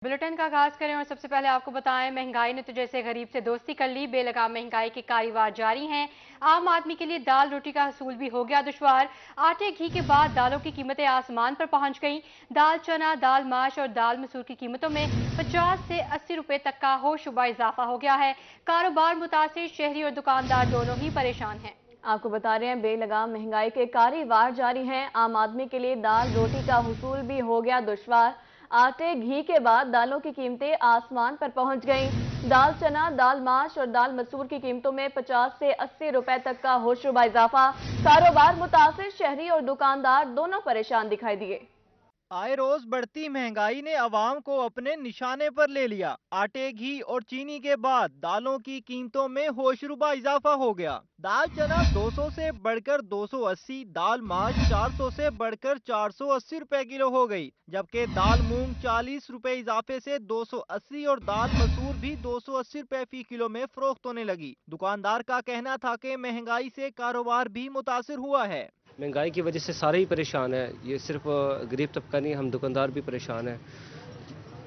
Bulletin का आगाज करें और सबसे पहले आपको बताएं, महंगाई ने तो जैसे गरीब से दोस्ती कर ली। बेलगाम महंगाई के कारोबार जारी हैं। आम आदमी के लिए दाल रोटी का हसूल भी हो गया दुश्वार। आटे घी के बाद दालों की कीमतें आसमान पर पहुंच गईं। दाल चना, दाल माश और दाल मसूर की कीमतों में 50 से 80 रुपए तक का होशरुबा इजाफा हो गया है। कारोबार मुतासिर, शहरी और दुकानदार दोनों ही परेशान हैं। आपको बता रहे हैं, बेलगाम महंगाई के कारोबार जारी हैं। आम आदमी के लिए दाल रोटी का हुसूल भी हो गया दुश्वार। आटे घी के बाद दालों की कीमतें आसमान पर पहुंच गईं। दाल चना, दाल माश और दाल मसूर की कीमतों में 50 से 80 रुपए तक का होशरुबा इजाफा। कारोबार मुतासिर, शहरी और दुकानदार दोनों परेशान दिखाई दिए। आए रोज बढ़ती महंगाई ने अवाम को अपने निशाने पर ले लिया। आटे घी और चीनी के बाद दालों की कीमतों में होशरुबा इजाफा हो गया। दाल चना 200 से बढ़कर 280, दाल माश 400 से बढ़कर 480 रुपए किलो हो गई, जबकि दाल मूंग 40 रुपए इजाफे से 280 और दाल मसूर भी 280 रुपए फी किलो में फरोख्त होने लगी। दुकानदार का कहना था कि महंगाई से कारोबार भी मुतासिर हुआ है। महंगाई की वजह से सारे ही परेशान हैं। ये सिर्फ गरीब तबका नहीं, हम दुकानदार भी परेशान हैं।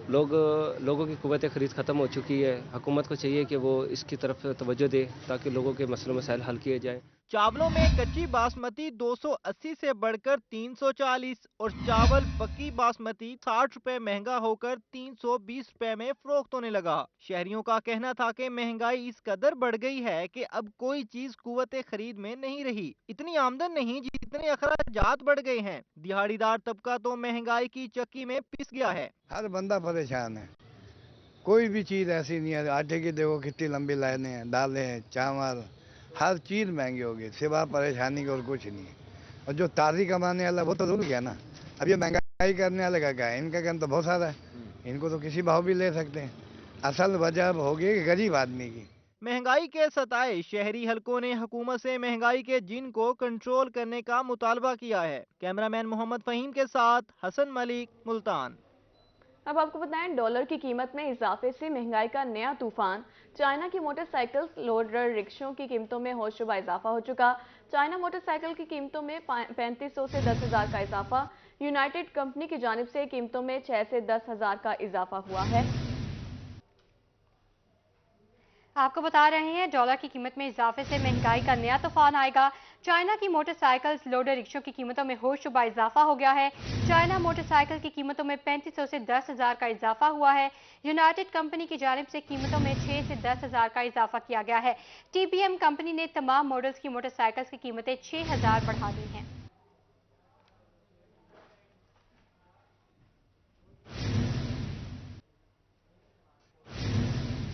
लोगों की कुव्वत खरीद ख़त्म हो चुकी है। हुकूमत को चाहिए कि वो इसकी तरफ तवज्जो दे ताकि लोगों के मसले मसाइल हल किए जाएं। चावलों में कच्ची बासमती 280 से बढ़कर 340 और चावल पक्की बासमती 60 रुपए महंगा होकर 320 रुपए में फरोख्त होने लगा। शहरियों का कहना था कि महंगाई इस कदर बढ़ गई है कि अब कोई चीज कुव्वत खरीद में नहीं रही। इतनी आमदन नहीं जितने अखराजात बढ़ गए हैं। दिहाड़ीदार तबका तो महंगाई की चक्की में पिस गया है। हर बंदा परेशान है। कोई भी चीज़ ऐसी नहीं है। आटे की देखो कितनी लंबी लाइनें हैं, दालें, चावल, हर चीज़ महंगी होगी। सिवा परेशानी के और कुछ नहीं है। और जो ताज़ी कमाने वाला वो तो रुक गया ना। अब ये महंगाई करने वाले का क्या है? इनका काम तो बहुत सारा है। इनको तो किसी भाव भी ले सकते हैं। असल वजह होगी गरीब आदमी की। महंगाई के सताए शहरी हलकों ने हुकूमत से महंगाई के जिन को कंट्रोल करने का मुतालबा किया है। कैमरामैन मोहम्मद फहीम के साथ हसन मलिक, मुल्तान। अब आपको बताएं, डॉलर की कीमत में इजाफे से महंगाई का नया तूफान। चाइना की मोटरसाइकिल, लोडर रिक्शों की कीमतों में होशरुबा इजाफा हो चुका। चाइना मोटरसाइकिल की कीमतों में 3500 से 10,000 का इजाफा। यूनाइटेड कंपनी की जानिब से कीमतों में 6 से 10,000 का इजाफा हुआ है। आपको बता रहे हैं, डॉलर की कीमत में इजाफे से महंगाई का नया तूफान आएगा। चाइना की मोटरसाइकिल, लोडर रिक्शों की कीमतों में होशरुबा इजाफा हो गया है। चाइना मोटरसाइकिल की कीमतों में 3500 से 10,000 का इजाफा हुआ है। यूनाइटेड कंपनी की जानिब से कीमतों में 6 से 10,000 का इजाफा किया गया है। टीबीएम कंपनी ने तमाम मॉडल्स की मोटरसाइकिल्स की कीमतें 6,000 बढ़ा दी हैं।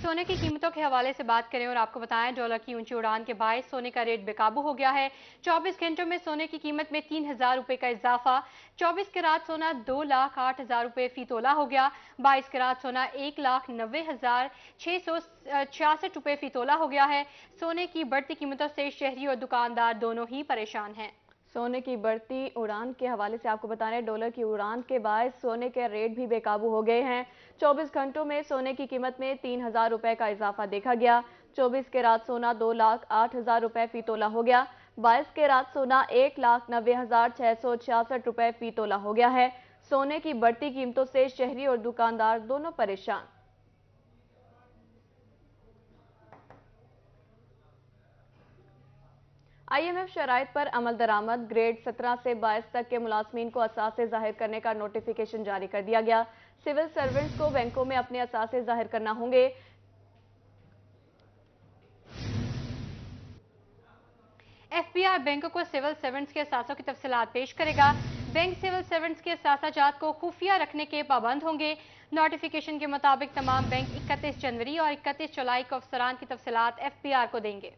सोने की कीमतों के हवाले से बात करें और आपको बताएं, डॉलर की ऊंची उड़ान के बायस सोने का रेट बेकाबू हो गया है। 24 घंटों में सोने की कीमत में 3,000 रुपए का इजाफा। 24 कैरात सोना 2,08,000 रुपए फी तोला हो गया। 22 कैरात सोना 1,90,666 रुपए फी तोला हो गया है। सोने की बढ़ती कीमतों से शहरी और दुकानदार दोनों ही परेशान हैं। सोने की बढ़ती उड़ान के हवाले से आपको बता रहे हैं, डॉलर की उड़ान के बाद सोने के रेट भी बेकाबू हो गए हैं। 24 घंटों में सोने की कीमत में 3,000 रुपए का इजाफा देखा गया। 24 के रात सोना 2,08,000 रुपए फी तोला हो गया। 22 के रात सोना 1,90,666 रुपए फी तोला हो गया है। सोने की बढ़ती कीमतों से शहरी और दुकानदार दोनों परेशान। IMF शराइत पर अमल दरामद। ग्रेड 17 से 22 तक के मुलाजमीन को असासे जाहिर करने का नोटिफिकेशन जारी कर दिया गया। सिविल सर्वेंट्स को बैंकों में अपने असासे जाहिर करना होंगे। FBI बैंकों को सिविल सर्वेंट्स के असासों की तफसीलात पेश करेगा। बैंक सिविल सर्वेंट्स के असासाजात को खुफिया रखने के पाबंद होंगे। नोटिफिकेशन के मुताबिक तमाम बैंक 31 जनवरी और 31 जुलाई को अफसरान की तफसीलात FBR को देंगे।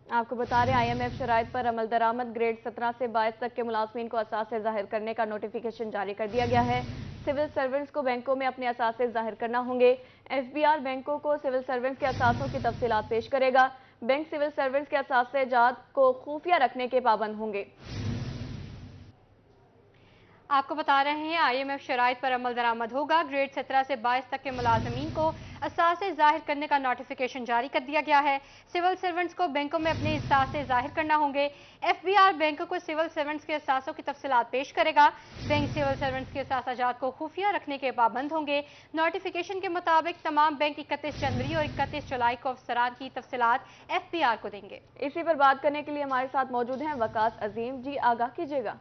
आपको बता रहे हैं, IMF शराइत पर अमल दरामद। ग्रेड 17 से 22 तक के मुलाजमीन को असासे जाहिर करने का नोटिफिकेशन जारी कर दिया गया है। सिविल सर्वेंट्स को बैंकों में अपने असासे जाहिर करना होंगे। FBR बैंकों को सिविल सर्वेंट्स के असासों की तफसीलात पेश करेगा। बैंक सिविल सर्वेंट्स के असासे जात को खुफिया रखने के पाबंद होंगे। आपको बता रहे हैं IMF शराइत पर अमल दरामद होगा। ग्रेड 17 से 22 तक के मुलाजमीन को असासे जाहिर करने का नोटिफिकेशन जारी कर दिया गया है। सिविल सर्वेंट्स को बैंकों में अपने असासे जाहिर करना होंगे। FBR बैंकों को सिविल सर्वेंट्स के असासों की तफसीलात पेश करेगा। बैंक सिविल सर्वेंट्स के असासाजात को खुफिया रखने के पाबंद होंगे। नोटिफिकेशन के मुताबिक तमाम बैंक 31 जनवरी और 31 जुलाई को अफसरान की तफसीलात FBR को देंगे। इसी पर बात करने के लिए हमारे साथ मौजूद हैं वकास अजीम जी, आगाह कीजिएगा।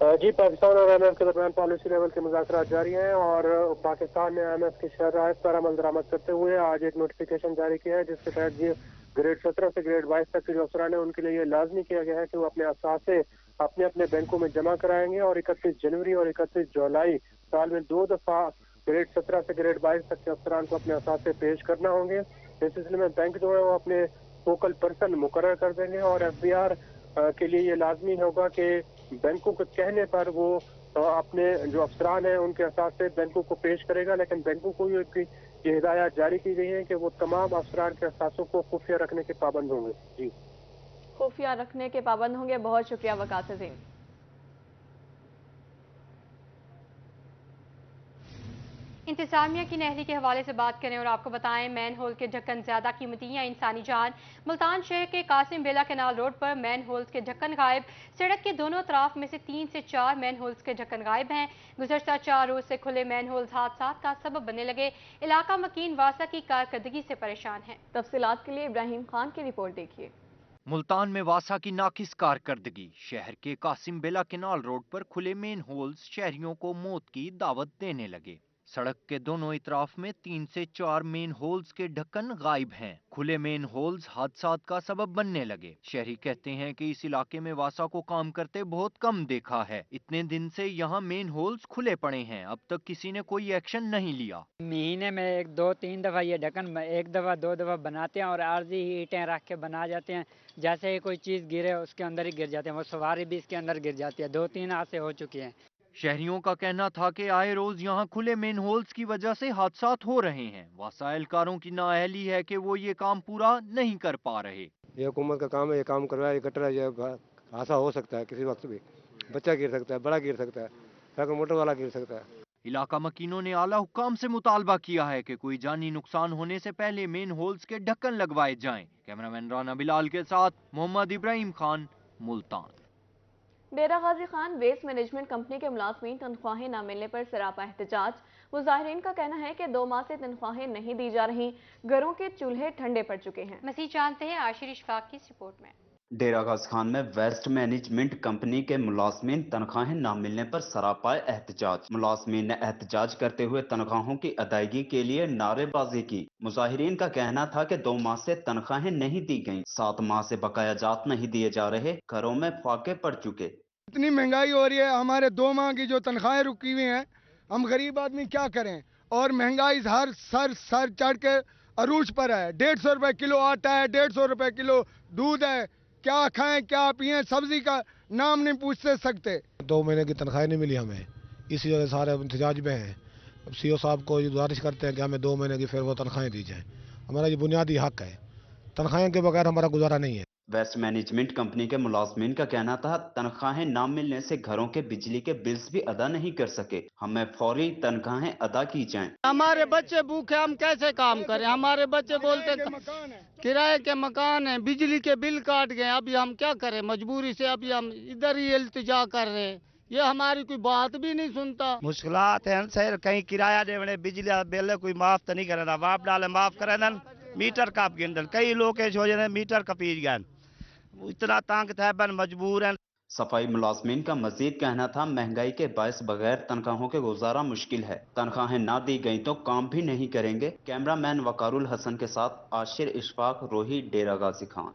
जी, पाकिस्तान और IMF के दरमियान पॉलिसी लेवल के मुज़ाकरात जारी हैं और पाकिस्तान ने IMF की शराइत पर अमल दरामद करते हुए आज एक नोटिफिकेशन जारी किया है, जिसके तहत ये ग्रेड 17 से ग्रेड 22 तक के जो अफसरान है उनके लिए ये लाजमी किया गया है कि वो अपने असासे अपने अपने बैंकों में जमा कराएंगे और 31 जनवरी और 31 जुलाई साल में 2 दफा ग्रेड 17 से ग्रेड 22 तक के अफसरान को अपने असासे पेश करना होंगे। इस सिलसिले में बैंक जो है वो अपने फोकल पर्सन मुकर्रर कर देंगे और FBR के लिए ये लाजमी होगा कि बैंकों के कहने पर वो अपने जो अफसरान हैं उनके असासे बैंकों को पेश करेगा, लेकिन बैंकों को ये हिदायत जारी की गई है कि वो तमाम अफसरान के असासों को खुफिया रखने के पाबंद होंगे। जी, खुफिया रखने के पाबंद होंगे। बहुत शुक्रिया वकास अजीम। इंतजामिया की नहरी के हवाले से बात करें और आपको बताएं, मैन होल के ढक्कन ज्यादा कीमती या इंसानी जान। मुल्तान शहर के कासिम बेला कैनाल रोड पर मैन होल्स के ढक्कन गायब। सड़क के दोनों तरफ में से 3 से 4 मैन होल्स के ढक्कन गायब हैं। गुज़श्ता 4 रोज से खुले मैन होल्स हादसा का सबब बनने लगे। इलाका मकीन वासा की कारकर्दगी से परेशान है। तफसीलात के लिए इब्राहिम खान की रिपोर्ट देखिए। मुल्तान में वासा की नाकिस कारकर्दगी। शहर के कासिम बेला कैनाल रोड पर खुले मेन होल्स शहरियों को मौत की दावत देने लगे। सड़क के दोनों इतराफ में 3 से 4 मेन होल्स के ढक्कन गायब हैं। खुले मेन होल्स हादसात का सबब बनने लगे। शहरी कहते हैं कि इस इलाके में वासा को काम करते बहुत कम देखा है। इतने दिन से यहाँ मेन होल्स खुले पड़े हैं, अब तक किसी ने कोई एक्शन नहीं लिया। महीने में 1-2-3 दफा ये ढक्कन 1 दफा 2 दफा बनाते हैं और आर्जी ईंटें रख के बना जाते हैं। जैसे ही कोई चीज गिरे उसके अंदर ही गिर जाते हैं। वो सवारी भी इसके अंदर गिर जाती है। 2-3 हादसे हो चुके हैं। शहरियों का कहना था कि आए रोज यहाँ खुले मेन होल्स की वजह से हादसात हो रहे हैं। वासा एहलकारों की नाअहली है कि वो ये काम पूरा नहीं कर पा रहे। ये हुकूमत का काम है, ये काम करवाए। ये कटरा ये हादसा हो सकता है, किसी वक्त भी बच्चा गिर सकता है, बड़ा गिर सकता है, ट्रक मोटर वाला गिर सकता है। इलाका मकीनों ने आला हुक्काम से मुतालबा किया है कि कोई जानी नुकसान होने से पहले मेन होल्स के ढक्कन लगवाए जाएं। कैमरामैन राना बिलाल के साथ मोहम्मद इब्राहिम खान, मुल्तान। डेरा Ghazi Khan waste management company के मुलाजमीन तनख्वाहें न मिलने पर सरापा एहतजाज। मुजाहिरीन का कहना है कि 2 माह से तनख्वाहें नहीं दी जा रही। घरों के चूल्हे ठंडे पड़ चुके हैं। मज़ीद जानते हैं आशिर इशफाक की इस रिपोर्ट में। डेरा गाजी खान में वेस्ट मैनेजमेंट कंपनी के मुलाजमीन तनख्वाहें न मिलने पर सरापा एहतजाज। मुलाजमीन ने एहतजाज करते हुए तनख्वाहों की अदायगी के लिए नारेबाजी की। मुजाहिरीन का कहना था कि 2 माह से तनख्वाहें नहीं दी गयी, 7 माह से बकाया जात नहीं दिए जा रहे, घरों में फाके पड़ चुके। इतनी महंगाई हो रही है, हमारे 2 माह की जो तनख्वाहें रुकी हुई हैं, हम गरीब आदमी क्या करें। और महंगाई हर सर चढ़ के अरूज पर है। 150 रुपए किलो आटा है, 150 रुपए किलो दूध है। क्या खाएं क्या पिए, सब्जी का नाम नहीं पूछ सकते। 2 महीने की तनख्वाह नहीं मिली हमें, इसी वजह सारे इंतजाज में हैं। अब CO साहब को गुजारिश करते हैं कि हमें 2 महीने की फिर वो तनख्वाहें दी जाएं। हमारा ये बुनियादी हक है, तनख्वाहें के बगैर हमारा गुजारा नहीं है। वेस्ट मैनेजमेंट कंपनी के मुलाजमीन का कहना था तनख्वाहें न मिलने से घरों के बिजली के बिल्स भी अदा नहीं कर सके। हमें फौरी तनख्वाहें अदा की जाएं। हमारे बच्चे भूखे, हम कैसे काम करें। हमारे बच्चे बोलते किराए के मकान है, बिजली के बिल काट गए। अभी हम क्या करें, मजबूरी से अभी हम इधर ही इल्तिजा कर रहे हैं। ये हमारी कोई बात भी नहीं सुनता। मुश्किलात है सर, कहीं किराया देवने बिजली बिल कोई माफ तो नहीं करे, माफ डाले माफ करे। मीटर काप गिन कई लोग मीटर कपीज गए, इतना ताकत है बन मजबूर है। सफाई मुलाजमीन का मजीद कहना था महंगाई के बायस बगैर तनख्वाहों के गुजारा मुश्किल है। तनख्वाहें ना दी गई तो काम भी नहीं करेंगे। कैमरामैन वकारुल हसन के साथ आशिर इशफाक, रोही, डेरा गाजी खान।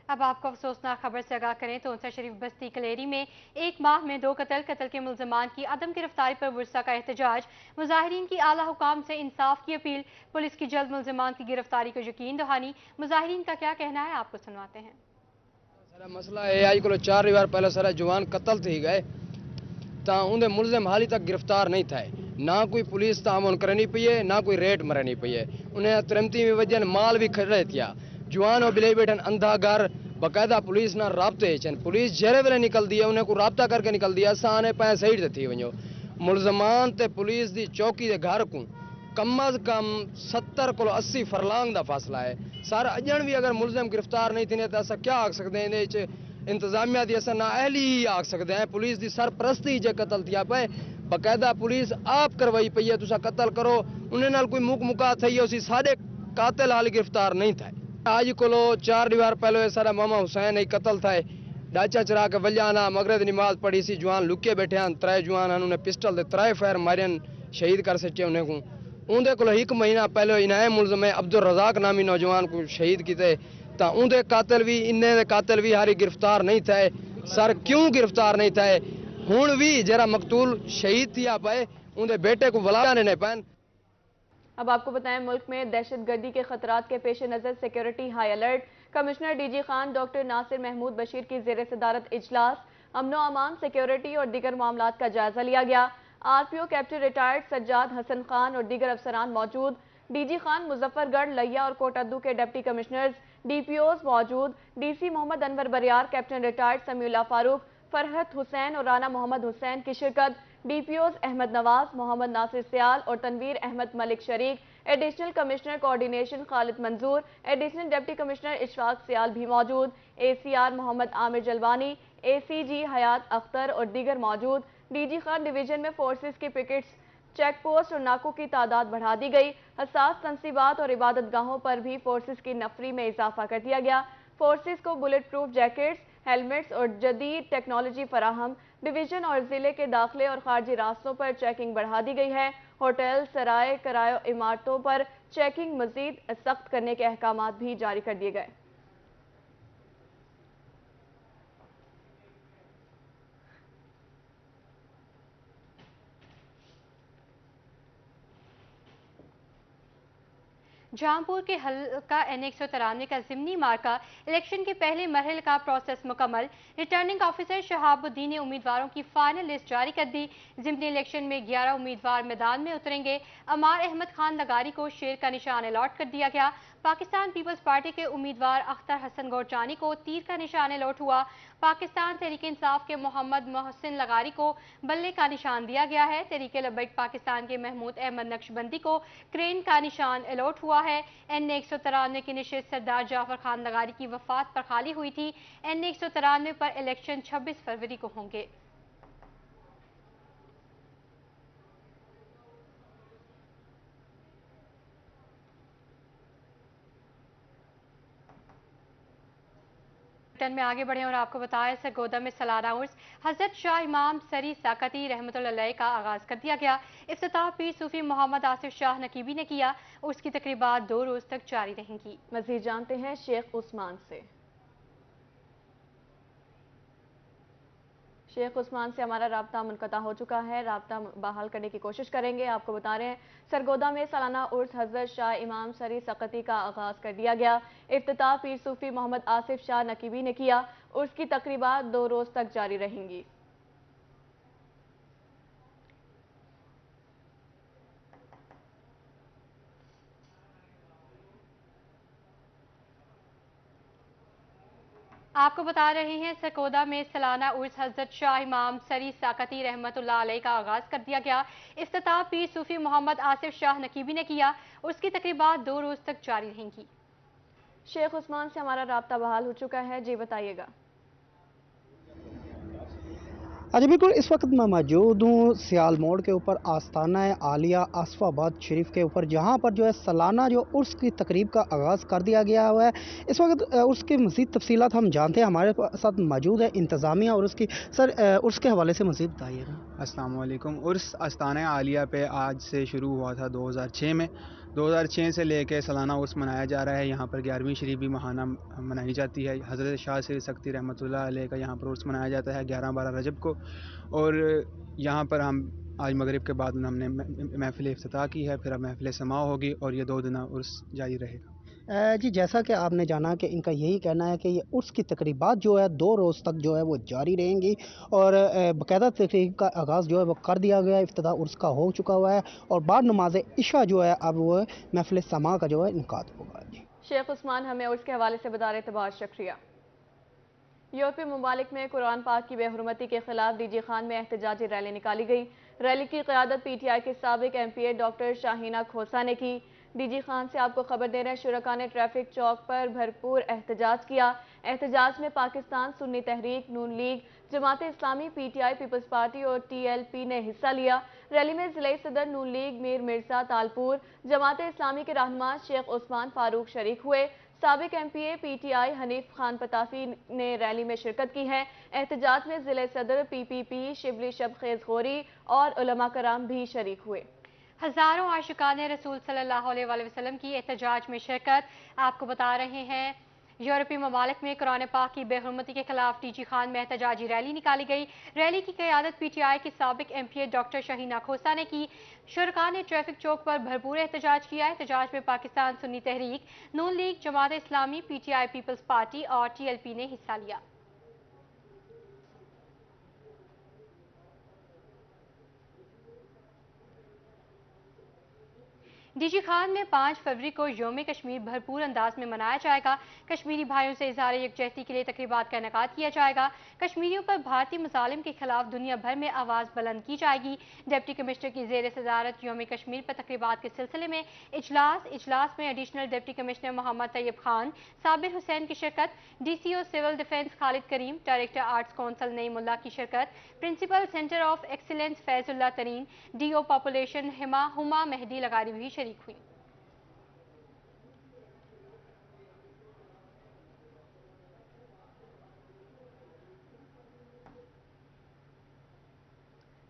अब आपको अफसोसनाक खबर से आगाह करें तो उनसा शरीफ बस्ती कलेरी में 1 माह में 2 कत्ल के मुलजमान की अदम गिरफ्तारी पर वर्सा का एहतजाज। मुजाहिरीन की आला हुकाम से इंसाफ की अपील। पुलिस की जल्द मुलजमान की गिरफ्तारी को यकीन दहानी। मुजाहिरीन का क्या कहना है, आपको सुनवाते हैं। मसला है आज को 4 बार पहले सारा जवान कत्ल थी गए, तो उन्हें मुलजिम हाली तक गिरफ्तार नहीं थे। ना कोई पुलिस तामन करनी पई है, ना कोई रेट मरनी पई है। उन्हें तुरंती में वजन माल भी खड़े थिया। जवान और बिले बैठन अंधा घर बाकायदा पुलिस ना राब्ते चन पुलिस जरे वेले निकल दिया उन्हें को राब्ता करके निकल दिया साने पै सही थी वञो मुलजमान ते पुलिस दी चौकी दे घर को कम अज कम 70 को 80 फरलांग दा फासला है सर अजन भी अगर मुलजम गिरफ्तार नहीं थे तो अस क्या आख सकते हैं इंतजामिया की असा ना अहली ही आख सकते हैं पुलिस की सरपरस्ती जे कतल थिया पे बाकायदा पुलिस आप करवाई पई है तुसा कतल करो उन्हें नाल कोई मुक मुका थई उसी सारे कातिल हाल गिरफ्तार नहीं थे आज को 4 दीवार पहले सारा मामा हुसैन ही कतल थे डाचा चरा के वल्याना मगरब नमाज पढ़ी सी जवान लुके बैठे हैं 3 जवान उन्हें पिस्टल दे 3 फायर मारियन शहीद कर सके उन्हें को उनके को 1 महीना पहले इनाम मुलजम अब्दुल रजाक नामी नौजवान को शहीद किए तो उनके कातिल भी इन्ने कातिल भी हारी गिरफ्तार नहीं थे सर क्यों गिरफ्तार नहीं थे हुण भी जरा मकतूल शहीद थिया पे उनके बेटे को वला ने पैन। अब आपको बताएं मुल्क में दहशतगर्दी के खतरात के पेश नज़र security high alert. Commissioner DG Khan doctor Nasir Mahmood Bashir की ज़ेर सदारत इजलास अमनो अमान सिक्योरिटी और दीगर मामलात का जायजा लिया गया। RPO captain retired Sajjad Hassan Khan और दीगर अफसरान मौजूद। डीजी खान मुजफ्फरगढ़ लिया और कोटद्दू के डिप्टी कमिश्नर्स डीपीओज मौजूद। डीसी मोहम्मद अनवर बरियार कैप्टन रिटायर्ड समीउल्लाह फारूक फरहत हुसैन और राना मोहम्मद हुसैन की शिरकत। डीपीओज अहमद नवाज मोहम्मद नासिर सियाल और तनवीर अहमद मलिक शरीक। एडिशनल कमिश्नर कोऑर्डिनेशन खालिद मंजूर एडिशनल डिप्टी कमिश्नर इशफाक सियाल भी मौजूद। एसीआर मोहम्मद आमिर जलवानी एसीजी हयात अख्तर और दीगर मौजूद। डीजी खान डिवीजन में फोर्सेस की पिकेट्स चेक पोस्ट और नाकों की तादाद बढ़ा दी गई। हसास तंसीबात और इबादत गाहों पर भी फोर्सेस की नफरी में इजाफा कर दिया गया। फोर्सेस को बुलेट प्रूफ जैकेट्स हेलमेट्स और जदीद टेक्नोलॉजी फराहम। डिवीजन और जिले के दाखिले और खारजी रास्तों पर चेकिंग बढ़ा दी गई है। होटल सराय किराए इमारतों पर चेकिंग मजीद सख्त करने के अहकामात भी जारी कर दिए गए। जहांपुर के हल्का N193 का जिमनी मार्का इलेक्शन के पहले मरहले का प्रोसेस मुकम्मल। रिटर्निंग ऑफिसर शहाबुद्दीन ने उम्मीदवारों की फाइनल लिस्ट जारी कर दी। जिमनी इलेक्शन में 11 उम्मीदवार मैदान में उतरेंगे। अमार अहमद खान लगारी को शेर का निशान अलॉट कर दिया गया। पाकिस्तान पीपल्स पार्टी के उम्मीदवार अख्तर हसन गोरचानी को तीर का निशान अलॉट हुआ। पाकिस्तान तहरीक इंसाफ के मोहम्मद मोहसिन लगारी को बल्ले का निशान दिया गया है। तहरीक लब्बैक पाकिस्तान के महमूद अहमद नक्शबंदी को क्रेन का निशान अलॉट हुआ है। N193 की निशिस्त सरदार जाफर खान लगारी की वफात पर खाली हुई थी। N193 पर इलेक्शन 26 फरवरी को होंगे। में आगे बढ़े और आपको बताया सरगोदा में सालाना उर्स हजरत शाह इमाम सरी साकती रहमतुल्लाह अलैह का आगाज कर दिया गया। इफ्तिताह पीर सूफी मोहम्मद आसिफ शाह नकीबी ने किया। उसकी तकरीबात 2 रोज तक जारी रहेंगी। मजीद जानते हैं शेख उस्मान से। शेख उस्मान से हमारा राब्ता मुनक़ता हो चुका है, राब्ता बहाल करने की कोशिश करेंगे। आपको बता रहे हैं सरगोदा में सालाना उर्स हजरत शाह इमाम सरी सकती का आगाज कर दिया गया। इफ्तिताह पीर सूफी मोहम्मद आसिफ शाह नकीबी ने किया। उर्स की तकरीबात 2 रोज तक जारी रहेंगी। आपको बता रहे हैं सरगोदा में सालाना उर्स हजरत शाह इमाम सरी साकती रहमतुल्लाह अलैह का आगाज कर दिया गया। इफ्तिताह पीर सूफी मोहम्मद आसिफ शाह नकीबी ने किया। उसकी तकरीबात 2 रोज तक जारी रहेंगी। शेख उस्मान से हमारा राब्ता बहाल हो चुका है, जी बताइएगा। अच्छा बिल्कुल, इस वक्त मैं मौजूद हूँ सियाल मोड़ के ऊपर आस्ताना आलिया आसफाबाद शरीफ के ऊपर, जहाँ पर जो है सालाना जो उर्स की तकरीब का आगाज़ कर दिया गया हुआ है। इस वक्त उर्स की मज़ीद तफसीलात हम जानते हैं, हमारे साथ मौजूद है इंतज़ामिया और उसकी सर उर्स के हवाले से मज़ीद बताइएगा। अस्सलाम वालेकुम। उर्स आस्ताना आलिया पे आज से शुरू हुआ था 2006 में। 2006 से लेके सालाना उर्स मनाया जा रहा है। यहाँ पर 11वीं शरीफ भी महाना मनाई जाती है। हज़रत शाह सरी सकती रहमतुल्लाह अलैह का यहाँ पर उर्स मनाया जाता है 11-12 रजब को। और यहाँ पर हम आज मगरिब के बाद हमने महफिल इफ्तिताह की है, फिर अब महफिल समा होगी और ये 2 दिन उर्स जारी रहेगा। जी जैसा कि आपने जाना कि इनका यही कहना है कि ये उर्स की तकरीबात जो है 2 रोज़ तक जो है वो जारी रहेंगी और बाकायदा तकरीब का आगाज़ जो है वो कर दिया गया है। इफ्तिताह उर्स का हो चुका हुआ है और बाद नमाज इशा जो है अब वो महफिल समा का जो है इनकाद होगा। शेख उस्मान हमें उर्स के हवाले से बता रहे थे, बहुत शुक्रिया। यूरोपीय ममालिक में कुरान पाक की बेहुरमती के खिलाफ डीजी खान में एहतजाजी रैली निकाली गई। रैली की क़यादत PTI के साबिक MP डॉक्टर शाहीना खोसा ने की। डीजी खान से आपको खबर दे रहे हैं, शुरका ने ट्रैफिक चौक पर भरपूर एहतजाज किया। एहतजाज में पाकिस्तान सुन्नी तहरीक, नून league, Jamaat Islami, PTI, peoples party और TLP ने हिस्सा लिया। रैली में जिले सदर नून लीग मीर मिर्जा तालपुर, जमात इस्लामी के रहनुमा शेख उस्मान फारूक शरीक हुए। साबिक MPA PTI हनीफ खान पताफी ने रैली में शिरकत की है। एहतजाज में जिले सदर PPP शिबली शबखेज गोरी और उलमा कराम भी शरीक हुए। हजारों आशिकान रसूल सल्लल्लाहु अलैहि वसल्लम की एहतजाज में शिरकत। आपको बता रहे हैं, यूरोपीय ममालिक में कुरान पाक की बेहुरमती के खिलाफ डीजी खान में एहतजाजी रैली निकाली गई। रैली की क़यादत PTI की साबिक MPA डॉक्टर शाहीना खोसा ने की। शुरका ने ट्रैफिक चौक पर भरपूर एहतजाज किया। एहतजाज में पाकिस्तान सुन्नी तहरीक, नून league, Jamaat Islami, PTI, peoples party और TLP ने हिस्सा लिया। डीजी खान में 5 फरवरी को यौम कश्मीर भरपूर अंदाज में मनाया जाएगा। कश्मीरी भाइयों से इज़हार यकजहती के लिए तकरीबात का इनेकाद किया जाएगा। कश्मीरियों पर भारतीय मुजालिम के खिलाफ दुनिया भर में आवाज़ बुलंद की जाएगी। डिप्टी कमिश्नर की ज़ेर सदारत यौम कश्मीर पर तकरीबात के सिलसिले में इजलास में additional deputy commissioner Mohammad Tayyab Khan, Sabir Hussain की शिरकत, DCO civil defence Khalid Karim, director arts council Naimullah की शिरकत, principal centre of excellence Faizullah Tareen, DO population Huma Mehdi Lagari भी शरीक हुई।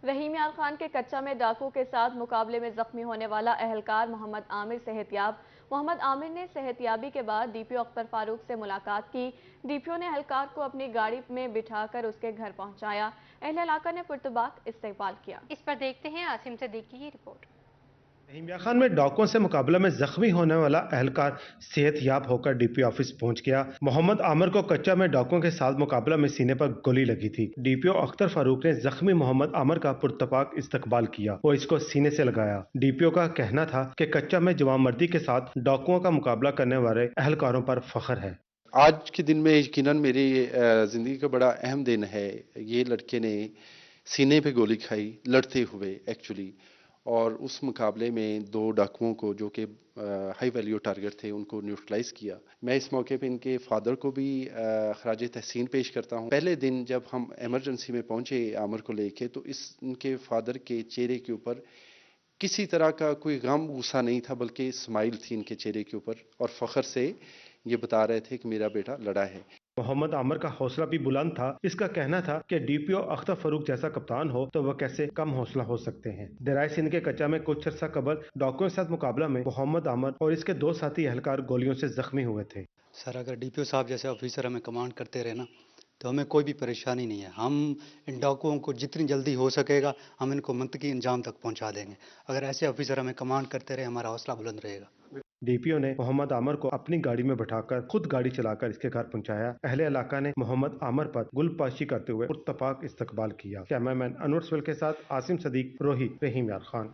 रहीम यार खान के कच्चा में डाकू के साथ मुकाबले में जख्मी होने वाला अहलकार मोहम्मद आमिर सेहतियाब। मोहम्मद आमिर ने सेहतियाबी के बाद DPO अख्तर फारूक से मुलाकात की। DPO ने अहलकार को अपनी गाड़ी में बिठाकर उसके घर पहुंचाया। अहले इलाका ने पुरतबाक इस्तकबाल किया। इस पर देखते हैं आसिम सिद्दीकी की रिपोर्ट। रहीम यार खान में डाकुओं से मुकाबला में जख्मी होने वाला अहलकार सेहतयाब होकर DPO ऑफिस पहुंच गया। मोहम्मद आमिर को कच्चा में डाकुओं के साथ मुकाबला में सीने पर गोली लगी थी। DPO अख्तर फारूक ने जख्मी मोहम्मद आमिर का पुरतपाक इस्तकबाल किया और इसको सीने से लगाया। DPO का कहना था कि कच्चा में जवानमर्दी के साथ डाकुओं का मुकाबला करने वाले अहलकारों पर फख्र है। आज के दिन में यकीनन मेरी जिंदगी का बड़ा अहम दिन है। ये लड़के ने सीने पे गोली खाई लड़ते हुए एक्चुअली, और उस मुकाबले में 2 डाकुओं को जो कि हाई वैल्यू टारगेट थे उनको न्यूट्रलाइज किया। मैं इस मौके पे इनके फादर को भी खराज तहसीन पेश करता हूँ। पहले दिन जब हम इमरजेंसी में पहुंचे आमिर को लेके, तो इनके फादर के चेहरे के ऊपर किसी तरह का कोई गम गुस्सा नहीं था, बल्कि स्माइल थी इनके चेहरे के ऊपर, और फख्र से ये बता रहे थे कि मेरा बेटा लड़ा है। मोहम्मद आमिर का हौसला भी बुलंद था। इसका कहना था कि DPO अख्तर फारूक जैसा कप्तान हो तो वह कैसे कम हौसला हो सकते हैं। दराय सिंध के कच्चा में कुछ अर्सा कबल डाकुओं के साथ मुकाबला में मोहम्मद आमिर और इसके 2 साथी एहलकार गोलियों से जख्मी हुए थे। सर, अगर DPO साहब जैसे ऑफिसर हमें कमांड करते रहे ना, तो हमें कोई भी परेशानी नहीं है। हम इन डाकुओं को जितनी जल्दी हो सकेगा हम इनको मंतकी अंजाम तक पहुंचा देंगे। अगर ऐसे ऑफिसर हमें कमांड करते रहे, हमारा हौसला बुलंद रहेगा। DPO ने मोहम्मद आमिर को अपनी गाड़ी में बैठाकर खुद गाड़ी चलाकर इसके घर पहुंचाया। अहले इलाका ने मोहम्मद आमिर पर गुलपाशी करते हुए पुरतपाक इस्तकबाल किया। कैमरामैन अनवर सुहेल के साथ आसिम सदीक, रोही, रहीम यार खान।